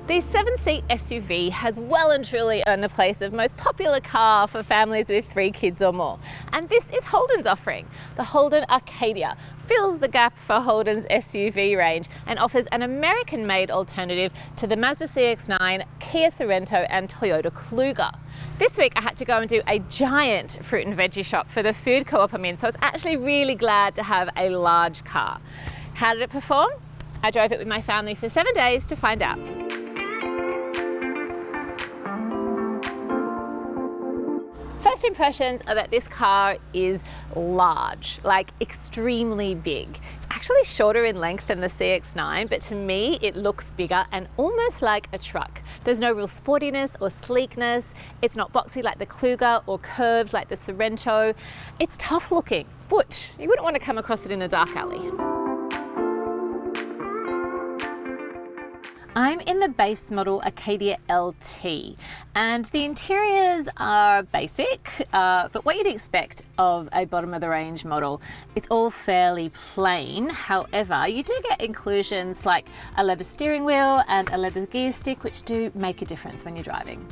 The 7-seat SUV has well and truly earned the place of most popular car for families with 3 kids or more. And this is Holden's offering. The Holden Acadia fills the gap for Holden's SUV range and offers an American-made alternative to the Mazda CX-9, Kia Sorento and Toyota Kluger. This week I had to go and do a giant fruit and veggie shop for the food co-op I'm in, so I was actually really glad to have a large car. How did it perform? I drove it with my family for 7 days to find out. First impressions are that this car is large, like extremely big. It's actually shorter in length than the CX-9, but to me it looks bigger and almost like a truck. There's no real sportiness or sleekness. It's not boxy like the Kluger or curved like the Sorento. It's tough looking, butch. You wouldn't want to come across it in a dark alley. I'm in the base model Acadia LT, and the interiors are basic, but what you'd expect of a bottom of the range model. It's all fairly plain. However, you do get inclusions like a leather steering wheel and a leather gear stick, which do make a difference when you're driving.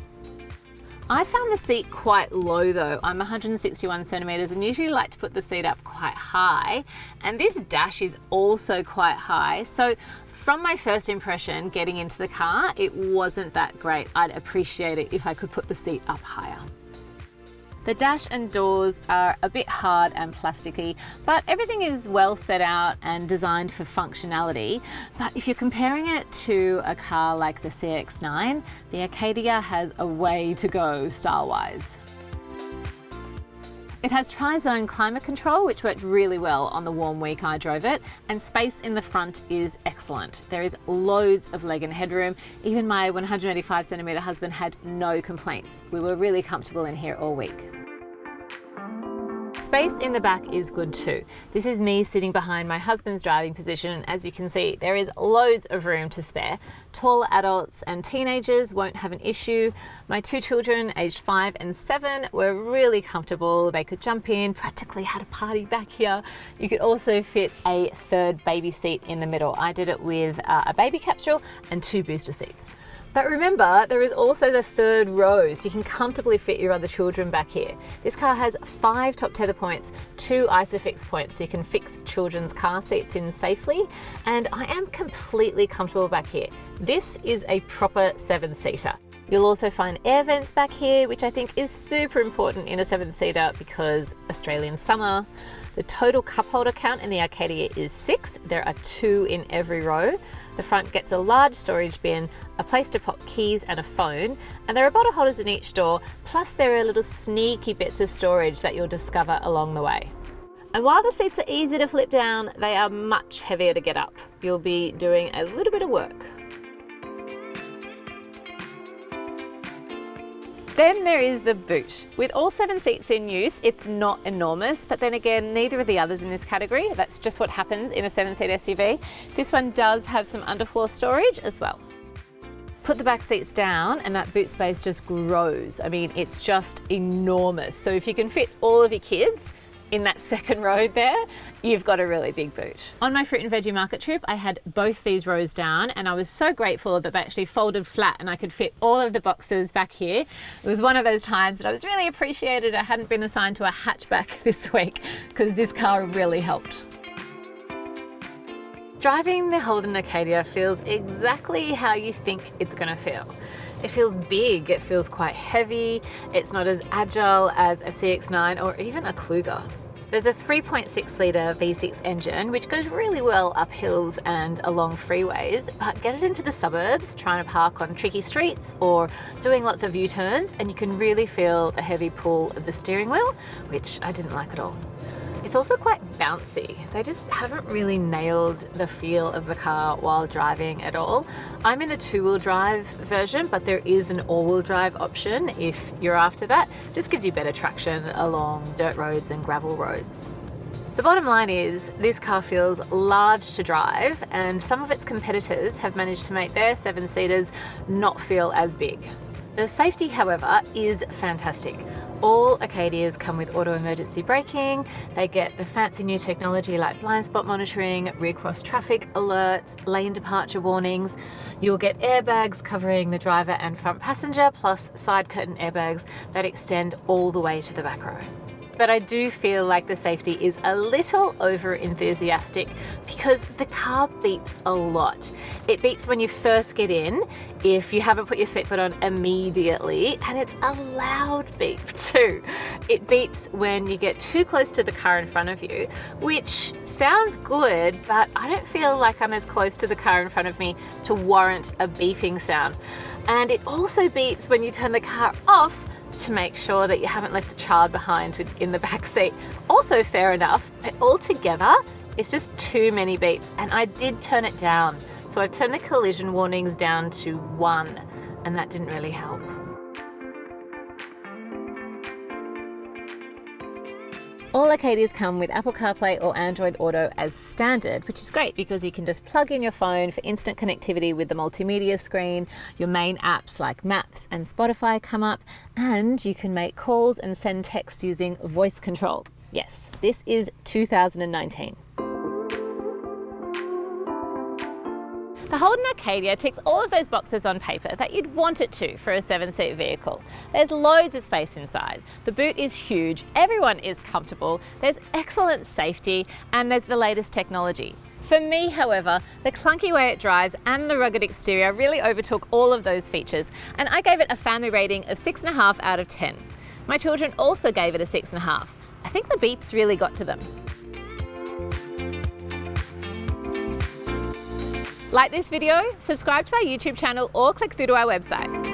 I found the seat quite low though. I'm 161 centimeters and usually like to put the seat up quite high, and this dash is also quite high. So from my first impression getting into the car, it wasn't that great. I'd appreciate it if I could put the seat up higher. The dash and doors are a bit hard and plasticky, but everything is well set out and designed for functionality. But if you're comparing it to a car like the CX-9, the Acadia has a way to go style-wise. It has tri-zone climate control, which worked really well on the warm week I drove it, and space in the front is excellent. There is loads of leg and headroom. Even my 185 centimeter husband had no complaints. We were really comfortable in here all week. Space in the back is good too. This is me sitting behind my husband's driving position, and as you can see, there is loads of room to spare. Taller adults and teenagers won't have an issue. My 2 children, aged 5 and 7, were really comfortable. They could jump in, practically had a party back here. You could also fit a 3rd baby seat in the middle. I did it with a baby capsule and 2 booster seats. But remember, there is also the 3rd row, so you can comfortably fit your other children back here. This car has 5 top tether points, 2 ISOFIX points, so you can fix children's car seats in safely. And I am completely comfortable back here. This is a proper 7-seater. You'll also find air vents back here, which I think is super important in a 7-seater because Australian summer. The total cup holder count in the Acadia is 6. There are 2 in every row. The front gets a large storage bin, a place to pop keys and a phone, and there are bottle holders in each door, plus there are little sneaky bits of storage that you'll discover along the way. And while the seats are easy to flip down, they are much heavier to get up. You'll be doing a little bit of work. Then there is the boot. With all 7 seats in use, it's not enormous, but then again, neither are the others in this category. That's just what happens in a 7-seat SUV. This one does have some underfloor storage as well. Put the back seats down and that boot space just grows. I mean, it's just enormous. So if you can fit all of your kids in that 2nd row there, you've got a really big boot. On my fruit and veggie market trip, I had both these rows down and I was so grateful that they actually folded flat and I could fit all of the boxes back here. It was one of those times that I was really appreciated I hadn't been assigned to a hatchback this week, because this car really helped. Driving the Holden Acadia feels exactly how you think it's going to feel. It feels big, it feels quite heavy, it's not as agile as a CX-9 or even a Kluger. There's a 3.6 litre V6 engine which goes really well up hills and along freeways, but get it into the suburbs trying to park on tricky streets or doing lots of U-turns and you can really feel the heavy pull of the steering wheel, which I didn't like at all. It's also quite bouncy. They just haven't really nailed the feel of the car while driving at all. I'm in the 2-wheel drive version, but there is an all-wheel drive option if you're after that. Just gives you better traction along dirt roads and gravel roads. The bottom line is this car feels large to drive, and some of its competitors have managed to make their 7-seaters not feel as big. The safety, however, is fantastic. All Acadias come with auto emergency braking. They get the fancy new technology like blind spot monitoring, rear cross traffic alerts, lane departure warnings. You'll get airbags covering the driver and front passenger, plus side curtain airbags that extend all the way to the back row. But I do feel like the safety is a little over enthusiastic because the car beeps a lot. It beeps when you first get in, if you haven't put your seatbelt on immediately, and it's a loud beep too. It beeps when you get too close to the car in front of you, which sounds good, but I don't feel like I'm as close to the car in front of me to warrant a beeping sound. And it also beeps when you turn the car off to make sure that you haven't left a child behind in the back seat. Also fair enough, but altogether, it's just too many beeps, and I did turn it down. So I've turned the collision warnings down to 1, and that didn't really help. All Acadias come with Apple CarPlay or Android Auto as standard, which is great because you can just plug in your phone for instant connectivity with the multimedia screen. Your main apps like Maps and Spotify come up, and you can make calls and send text using voice control. Yes, this is 2019. The Holden Acadia ticks all of those boxes on paper that you'd want it to for a 7-seat vehicle. There's loads of space inside. The boot is huge, everyone is comfortable, there's excellent safety, and there's the latest technology. For me, however, the clunky way it drives and the rugged exterior really overtook all of those features, and I gave it a family rating of 6.5 out of 10. My children also gave it a 6.5. I think the beeps really got to them. Like this video, subscribe to our YouTube channel, or click through to our website.